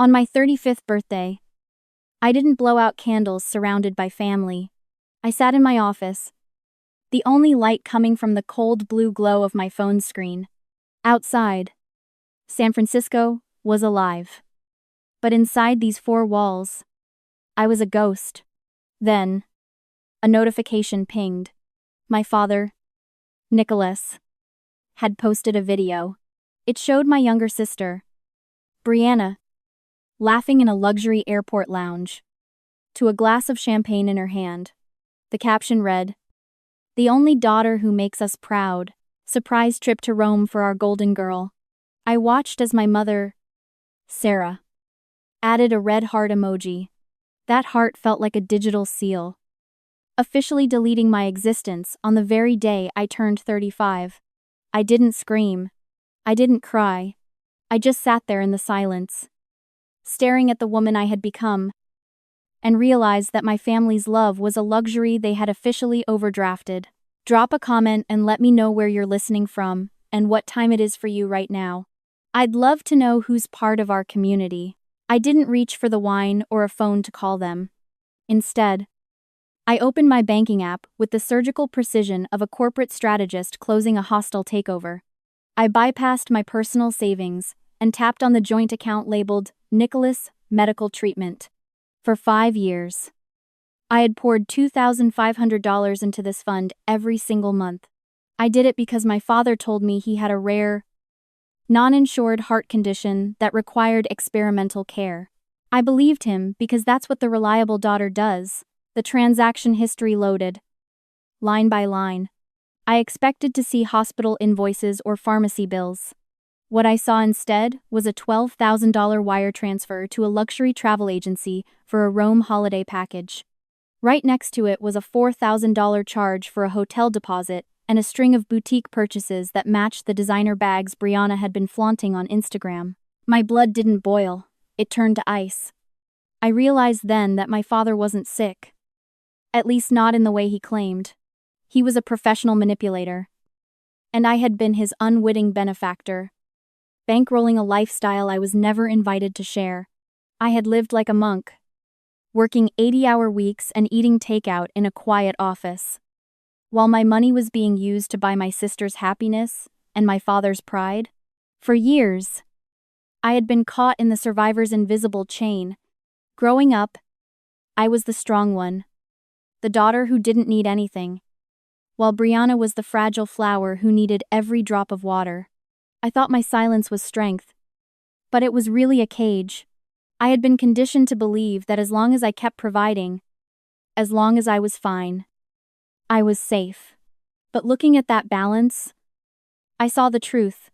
On my 35th birthday, I didn't blow out candles surrounded by family. I sat in my office, the only light coming from the cold blue glow of my phone screen. Outside, San Francisco was alive. But inside these four walls, I was a ghost. Then, a notification pinged. My father, Nicholas, had posted a video. It showed my younger sister, Brianna, laughing in a luxury airport lounge, to a glass of champagne in her hand. The caption read, "The only daughter who makes us proud. Surprise trip to Rome for our golden girl." I watched as my mother, Sarah, added a red heart emoji. That heart felt like a digital seal, officially deleting my existence on the very day I turned 35. I didn't scream. I didn't cry. I just sat there in the silence, staring at the woman I had become, and realized that my family's love was a luxury they had officially overdrafted. Drop a comment and let me know where you're listening from and what time it is for you right now. I'd love to know who's part of our community. I didn't reach for the wine or a phone to call them. Instead, I opened my banking app with the surgical precision of a corporate strategist closing a hostile takeover. I bypassed my personal savings and tapped on the joint account labeled Nicholas Medical Treatment. For 5 years, I had poured $2,500 into this fund every single month. I did it because my father told me he had a rare, non-insured heart condition that required experimental care. I believed him because that's what the reliable daughter does. The transaction history loaded, line by line. I expected to see hospital invoices or pharmacy bills. What I saw instead was a $12,000 wire transfer to a luxury travel agency for a Rome holiday package. Right next to it was a $4,000 charge for a hotel deposit and a string of boutique purchases that matched the designer bags Brianna had been flaunting on Instagram. My blood didn't boil, it turned to ice. I realized then that my father wasn't sick. At least not in the way he claimed. He was a professional manipulator, and I had been his unwitting benefactor, bankrolling a lifestyle I was never invited to share. I had lived like a monk, working 80-hour weeks and eating takeout in a quiet office, while my money was being used to buy my sister's happiness and my father's pride. For years, I had been caught in the survivor's invisible chain. Growing up, I was the strong one, the daughter who didn't need anything, while Brianna was the fragile flower who needed every drop of water. I thought my silence was strength, but it was really a cage. I had been conditioned to believe that as long as I kept providing, as long as I was fine, I was safe. But looking at that balance, I saw the truth.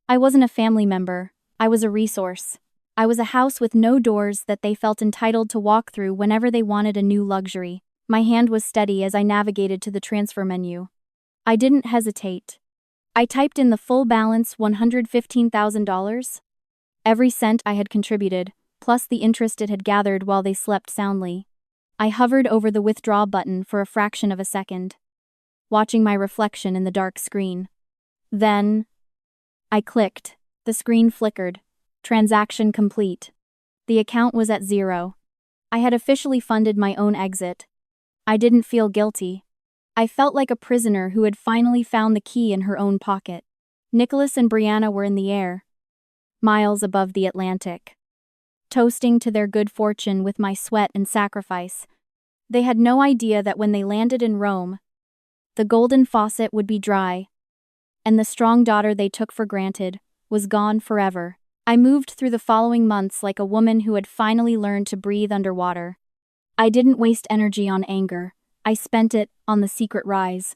I wasn't a family member, I was a resource. I was a house with no doors that they felt entitled to walk through whenever they wanted a new luxury. My hand was steady as I navigated to the transfer menu. I didn't hesitate. I typed in the full balance $115,000. Every cent I had contributed, plus the interest it had gathered while they slept soundly. I hovered over the withdraw button for a fraction of a second, watching my reflection in the dark screen. Then, I clicked. The screen flickered. Transaction complete. The account was at zero. I had officially funded my own exit. I didn't feel guilty. I felt like a prisoner who had finally found the key in her own pocket. Nicholas and Brianna were in the air, miles above the Atlantic, toasting to their good fortune with my sweat and sacrifice. They had no idea that when they landed in Rome, the golden faucet would be dry, and the strong daughter they took for granted was gone forever. I moved through the following months like a woman who had finally learned to breathe underwater. I didn't waste energy on anger. I spent it on the secret rise.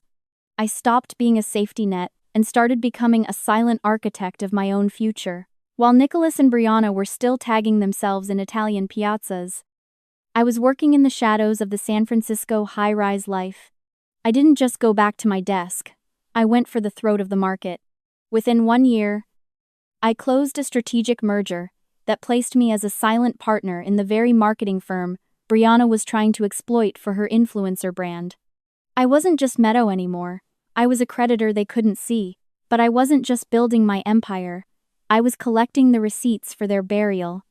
I stopped being a safety net and started becoming a silent architect of my own future. While Nicholas and Brianna were still tagging themselves in Italian piazzas, I was working in the shadows of the San Francisco high-rise life. I didn't just go back to my desk. I went for the throat of the market. Within 1 year, I closed a strategic merger that placed me as a silent partner in the very marketing firm Brianna was trying to exploit for her influencer brand. I wasn't just Meadow anymore. I was a creditor they couldn't see. But I wasn't just building my empire. I was collecting the receipts for their burial.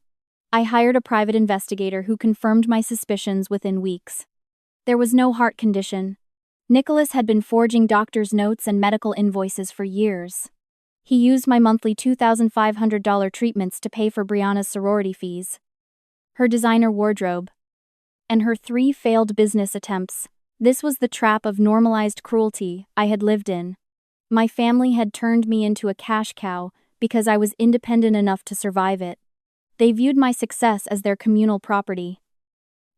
I hired a private investigator who confirmed my suspicions within weeks. There was no heart condition. Nicholas had been forging doctor's notes and medical invoices for years. He used my monthly $2,500 treatments to pay for Brianna's sorority fees, her designer wardrobe, and her 3 failed business attempts. This was the trap of normalized cruelty I had lived in. My family had turned me into a cash cow because I was independent enough to survive it. They viewed my success as their communal property,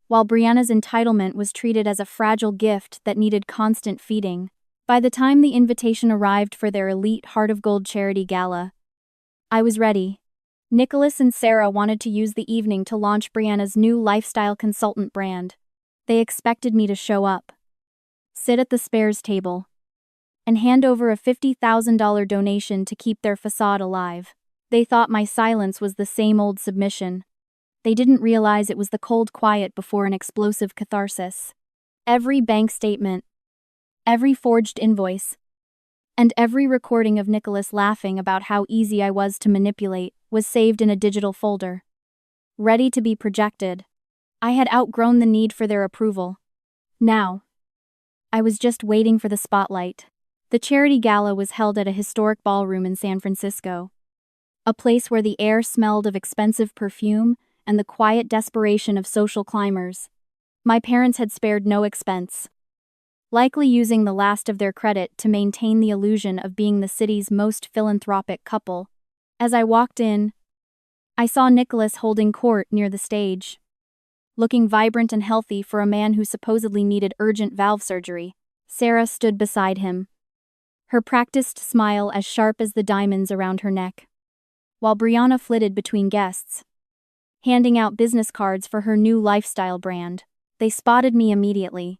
while Brianna's entitlement was treated as a fragile gift that needed constant feeding. By the time the invitation arrived for their elite Heart of Gold charity gala, I was ready. Nicholas and Sarah wanted to use the evening to launch Brianna's new lifestyle consultant brand. They expected me to show up, sit at the spares table, and hand over a $50,000 donation to keep their facade alive. They thought my silence was the same old submission. They didn't realize it was the cold quiet before an explosive catharsis. Every bank statement, every forged invoice, and every recording of Nicholas laughing about how easy I was to manipulate was saved in a digital folder, ready to be projected. I had outgrown the need for their approval. Now, I was just waiting for the spotlight. The charity gala was held at a historic ballroom in San Francisco, a place where the air smelled of expensive perfume and the quiet desperation of social climbers. My parents had spared no expense, likely using the last of their credit to maintain the illusion of being the city's most philanthropic couple. As I walked in, I saw Nicholas holding court near the stage, looking vibrant and healthy for a man who supposedly needed urgent valve surgery. Sarah stood beside him, her practiced smile as sharp as the diamonds around her neck, while Brianna flitted between guests, handing out business cards for her new lifestyle brand. They spotted me immediately.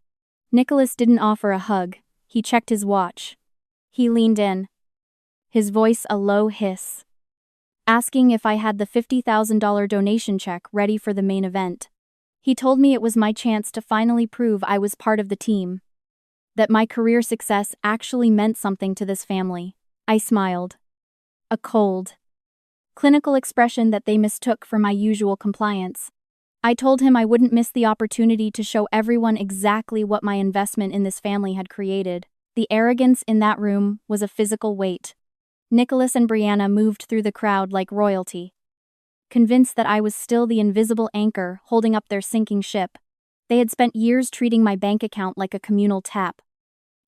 Nicholas didn't offer a hug. He checked his watch. He leaned in, his voice a low hiss, asking if I had the $50,000 donation check ready for the main event. He told me it was my chance to finally prove I was part of the team, that my career success actually meant something to this family. I smiled, a cold, clinical expression that they mistook for my usual compliance. I told him I wouldn't miss the opportunity to show everyone exactly what my investment in this family had created. The arrogance in that room was a physical weight. Nicholas and Brianna moved through the crowd like royalty, convinced that I was still the invisible anchor holding up their sinking ship. They had spent years treating my bank account like a communal tap,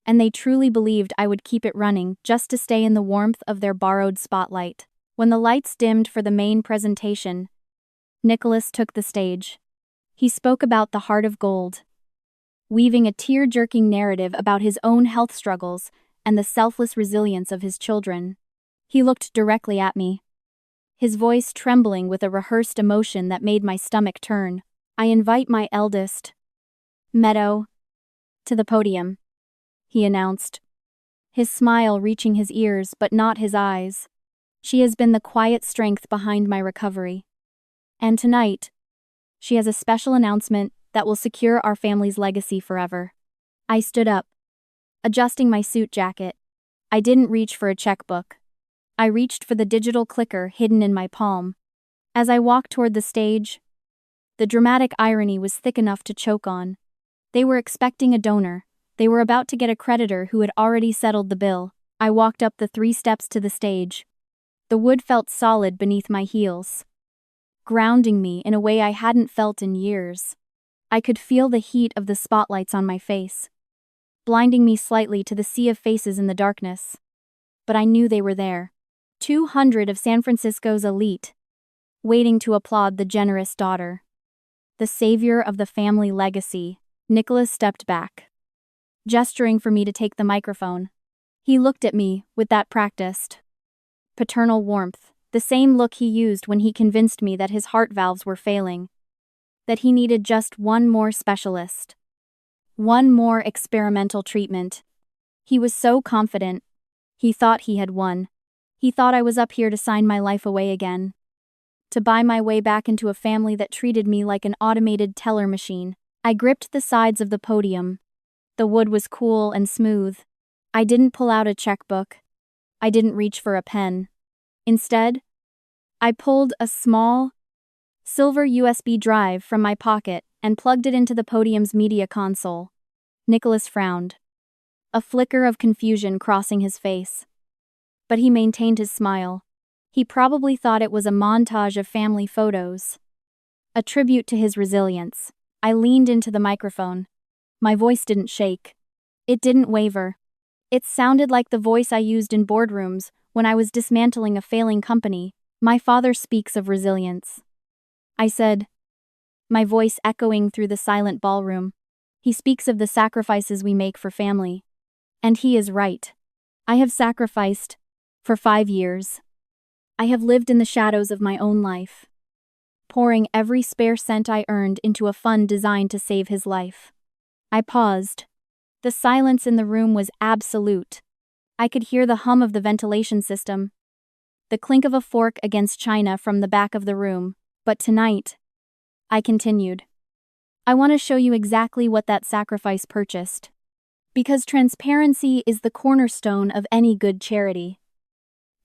and they truly believed I would keep it running just to stay in the warmth of their borrowed spotlight. When the lights dimmed for the main presentation, Nicholas took the stage. He spoke about the Heart of Gold, weaving a tear-jerking narrative about his own health struggles and the selfless resilience of his children. He looked directly at me, his voice trembling with a rehearsed emotion that made my stomach turn. "I invite my eldest, Meadow, to the podium," he announced, his smile reaching his ears but not his eyes. "She has been the quiet strength behind my recovery. And tonight, she has a special announcement that will secure our family's legacy forever." I stood up, adjusting my suit jacket. I didn't reach for a checkbook. I reached for the digital clicker hidden in my palm. As I walked toward the stage, the dramatic irony was thick enough to choke on. They were expecting a donor. They were about to get a creditor who had already settled the bill. I walked up the 3 steps to the stage. The wood felt solid beneath my heels, grounding me in a way I hadn't felt in years. I could feel the heat of the spotlights on my face, blinding me slightly to the sea of faces in the darkness. But I knew they were there. 200 of San Francisco's elite, waiting to applaud the generous daughter, the savior of the family legacy. Nicholas stepped back, gesturing for me to take the microphone. He looked at me with that practiced, paternal warmth, the same look he used when he convinced me that his heart valves were failing, that he needed just one more specialist, one more experimental treatment. He was so confident. He thought he had won. He thought I was up here to sign my life away again, to buy my way back into a family that treated me like an automated teller machine. I gripped the sides of the podium. The wood was cool and smooth. I didn't pull out a checkbook. I didn't reach for a pen. Instead, I pulled a small, silver USB drive from my pocket and plugged it into the podium's media console. Nicholas frowned, a flicker of confusion crossing his face. But he maintained his smile. He probably thought it was a montage of family photos. A tribute to his resilience. I leaned into the microphone. My voice didn't shake. It didn't waver. It sounded like the voice I used in boardrooms when I was dismantling a failing company. My father speaks of resilience, I said, my voice echoing through the silent ballroom. He speaks of the sacrifices we make for family. And he is right. I have sacrificed for 5 years. I have lived in the shadows of my own life, pouring every spare cent I earned into a fund designed to save his life. I paused. The silence in the room was absolute. I could hear the hum of the ventilation system, the clink of a fork against china from the back of the room. But tonight, I continued, I want to show you exactly what that sacrifice purchased. Because transparency is the cornerstone of any good charity.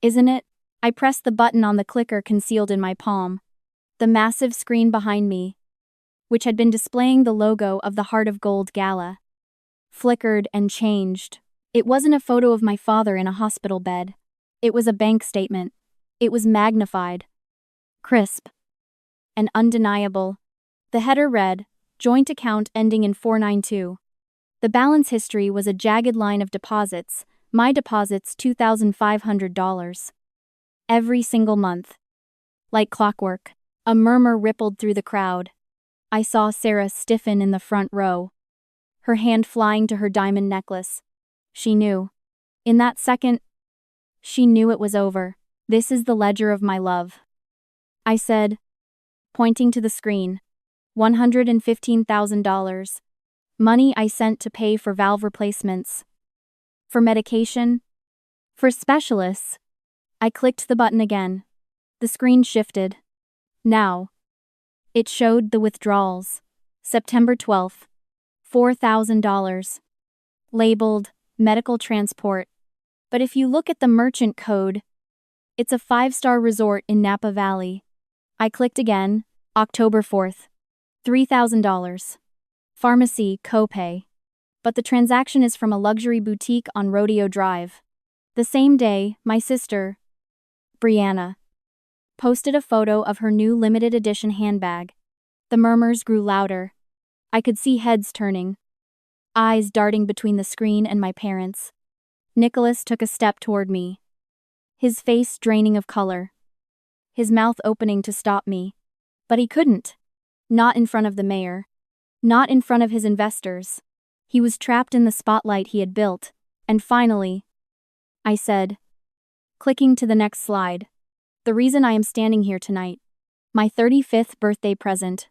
Isn't it? I pressed the button on the clicker concealed in my palm. The massive screen behind me, which had been displaying the logo of the Heart of Gold Gala, flickered and changed. It wasn't a photo of my father in a hospital bed. It was a bank statement. It was magnified, crisp, and undeniable. The header read, joint account ending in 492. The balance history was a jagged line of deposits, my deposits $2,500. Every single month. Like clockwork. A murmur rippled through the crowd. I saw Sarah stiffen in the front row, her hand flying to her diamond necklace. She knew. In that second, she knew it was over. This is the ledger of my love, I said, pointing to the screen. $115,000. Money I sent to pay for valve replacements, for medication, for specialists. I clicked the button again. The screen shifted. Now, it showed the withdrawals. September 12th, $4,000. Labeled, medical transport. But if you look at the merchant code, it's a 5-star resort in Napa Valley. I clicked again, October 4th, $3,000. Pharmacy, copay. But the transaction is from a luxury boutique on Rodeo Drive. The same day, my sister, Brianna, posted a photo of her new limited edition handbag. The murmurs grew louder. I could see heads turning, eyes darting between the screen and my parents. Nicholas took a step toward me, his face draining of color, his mouth opening to stop me. But he couldn't. Not in front of the mayor. Not in front of his investors. He was trapped in the spotlight he had built. And finally, I said, clicking to the next slide, the reason I am standing here tonight. My 35th birthday present.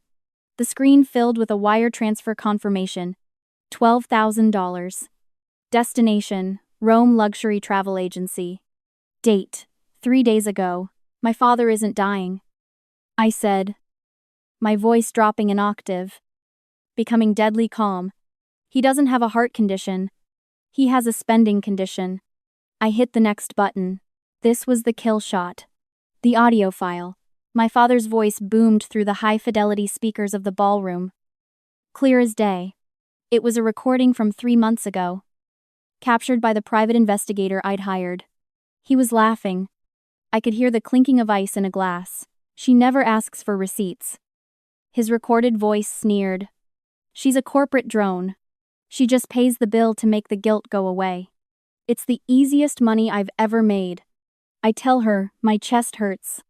The screen filled with a wire transfer confirmation. $12,000. Destination, Rome Luxury Travel Agency. Date, 3 days ago. My father isn't dying, I said, my voice dropping an octave, becoming deadly calm. He doesn't have a heart condition. He has a spending condition. I hit the next button. This was the kill shot. The audio file. My father's voice boomed through the high-fidelity speakers of the ballroom. Clear as day. It was a recording from 3 months ago, captured by the private investigator I'd hired. He was laughing. I could hear the clinking of ice in a glass. She never asks for receipts. His recorded voice sneered. She's a corporate drone. She just pays the bill to make the guilt go away. It's the easiest money I've ever made. I tell her my chest hurts,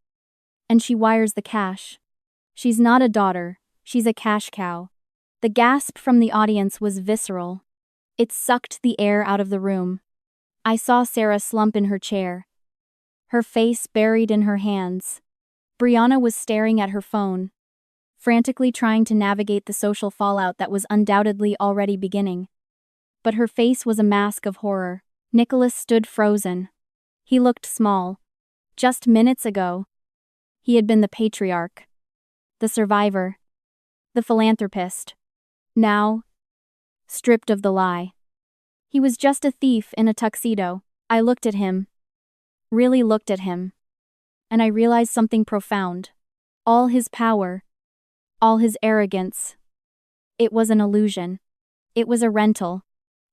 and she wires the cash. She's not a daughter, she's a cash cow. The gasp from the audience was visceral. It sucked the air out of the room. I saw Sarah slump in her chair, her face buried in her hands. Brianna was staring at her phone, frantically trying to navigate the social fallout that was undoubtedly already beginning. But her face was a mask of horror. Nicholas stood frozen. He looked small. Just minutes ago, he had been the patriarch, the survivor, the philanthropist. Now, stripped of the lie, he was just a thief in a tuxedo. I looked at him, really looked at him, and I realized something profound. All his power. All his arrogance. It was an illusion. It was a rental.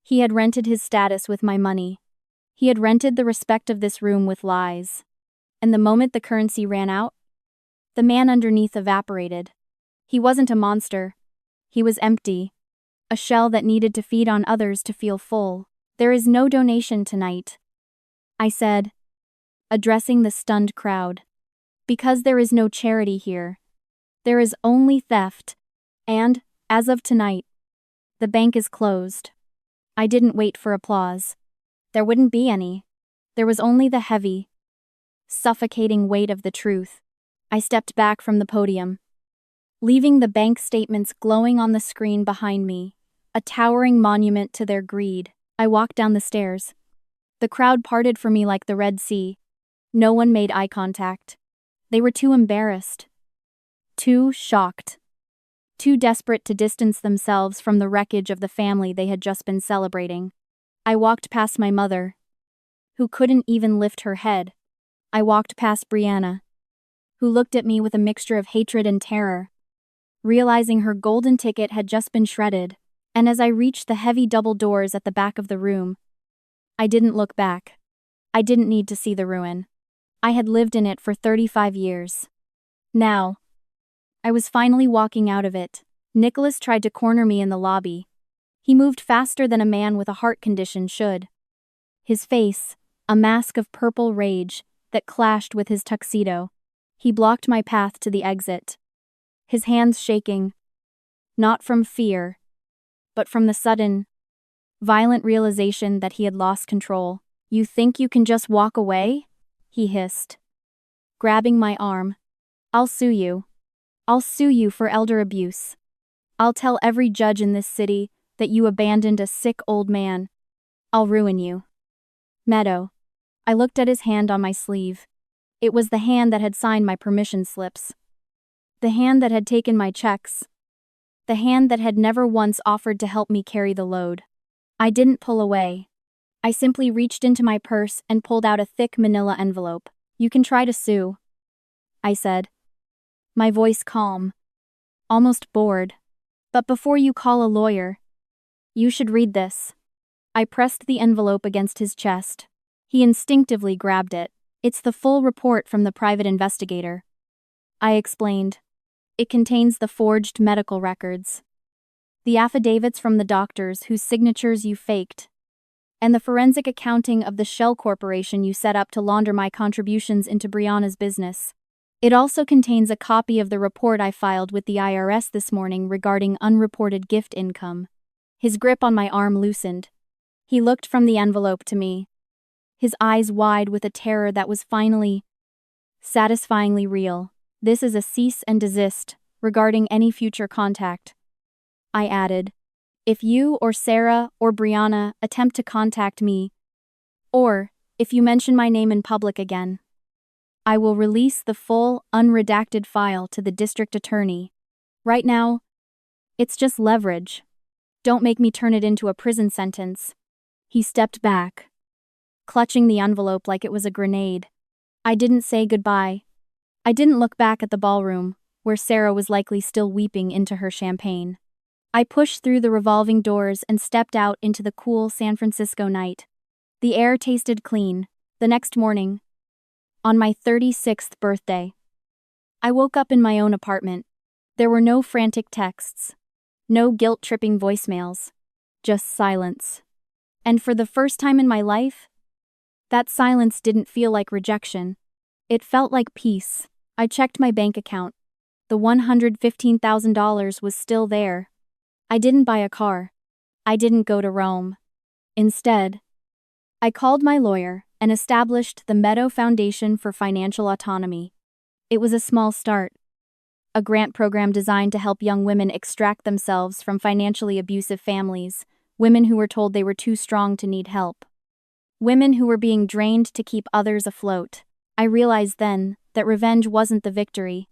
He had rented his status with my money. He had rented the respect of this room with lies. And the moment the currency ran out, the man underneath evaporated. He wasn't a monster. He was empty. A shell that needed to feed on others to feel full. There is no donation tonight, I said, addressing the stunned crowd. Because there is no charity here. There is only theft. And, as of tonight, the bank is closed. I didn't wait for applause. There wouldn't be any. There was only the heavy, suffocating weight of the truth. I stepped back from the podium, leaving the bank statements glowing on the screen behind me, a towering monument to their greed. I walked down the stairs. The crowd parted for me like the Red Sea. No one made eye contact. They were too embarrassed, too shocked, too desperate to distance themselves from the wreckage of the family they had just been celebrating. I walked past my mother, who couldn't even lift her head. I walked past Brianna, who looked at me with a mixture of hatred and terror, realizing her golden ticket had just been shredded. And as I reached the heavy double doors at the back of the room, I didn't look back. I didn't need to see the ruin. I had lived in it for 35 years. Now, I was finally walking out of it. Nicholas tried to corner me in the lobby. He moved faster than a man with a heart condition should. His face, a mask of purple rage that clashed with his tuxedo. He blocked my path to the exit, his hands shaking, not from fear, but from the sudden, violent realization that he had lost control. "You think you can just walk away?" he hissed, grabbing my arm. "I'll sue you. I'll sue you for elder abuse. I'll tell every judge in this city that you abandoned a sick old man. I'll ruin you." Meadow. I looked at his hand on my sleeve. It was the hand that had signed my permission slips. The hand that had taken my checks. The hand that had never once offered to help me carry the load. I didn't pull away. I simply reached into my purse and pulled out a thick manila envelope. "You can try to sue," I said, my voice calm, almost bored. "But before you call a lawyer, you should read this." I pressed the envelope against his chest. He instinctively grabbed it. "It's the full report from the private investigator," I explained. "It contains the forged medical records, the affidavits from the doctors whose signatures you faked, and the forensic accounting of the shell corporation you set up to launder my contributions into Brianna's business. It also contains a copy of the report I filed with the IRS this morning regarding unreported gift income." His grip on my arm loosened. He looked from the envelope to me, his eyes wide with a terror that was finally, satisfyingly real. "This is a cease and desist regarding any future contact," I added. "If you or Sarah or Brianna attempt to contact me, or if you mention my name in public again, I will release the full, unredacted file to the district attorney. Right now, it's just leverage. Don't make me turn it into a prison sentence." He stepped back, clutching the envelope like it was a grenade. I didn't say goodbye. I didn't look back at the ballroom, where Sarah was likely still weeping into her champagne. I pushed through the revolving doors and stepped out into the cool San Francisco night. The air tasted clean. The next morning, on my 36th birthday, I woke up in my own apartment. There were no frantic texts, no guilt-tripping voicemails, just silence. And for the first time in my life, that silence didn't feel like rejection. It felt like peace. I checked my bank account. The $115,000 was still there. I didn't buy a car. I didn't go to Rome. Instead, I called my lawyer and established the Meadow Foundation for Financial Autonomy. It was a small start, a grant program designed to help young women extract themselves from financially abusive families, women who were told they were too strong to need help, women who were being drained to keep others afloat. I realized then that revenge wasn't the victory.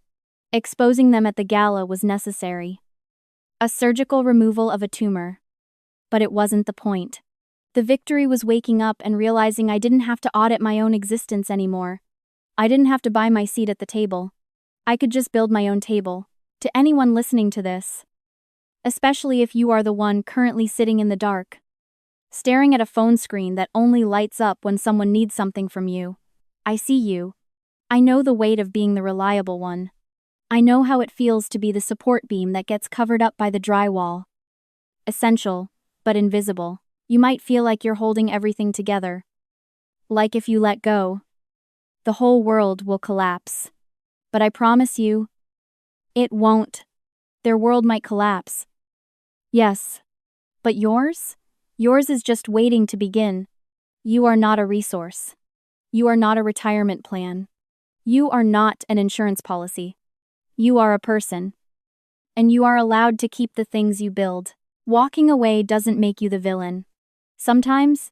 Exposing them at the gala was necessary. A surgical removal of a tumor. But it wasn't the point. The victory was waking up and realizing I didn't have to audit my own existence anymore. I didn't have to buy my seat at the table. I could just build my own table. To anyone listening to this, especially if you are the one currently sitting in the dark, staring at a phone screen that only lights up when someone needs something from you. I see you. I know the weight of being the reliable one. I know how it feels to be the support beam that gets covered up by the drywall. Essential, but invisible. You might feel like you're holding everything together. Like if you let go, the whole world will collapse. But I promise you, it won't. Their world might collapse. Yes. But yours? Yours is just waiting to begin. You are not a resource. You are not a retirement plan. You are not an insurance policy. You are a person. And you are allowed to keep the things you build. Walking away doesn't make you the villain. Sometimes,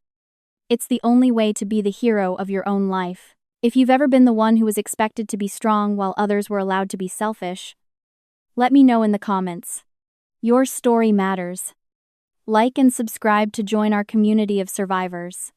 it's the only way to be the hero of your own life. If you've ever been the one who was expected to be strong while others were allowed to be selfish, let me know in the comments. Your story matters. Like and subscribe to join our community of survivors.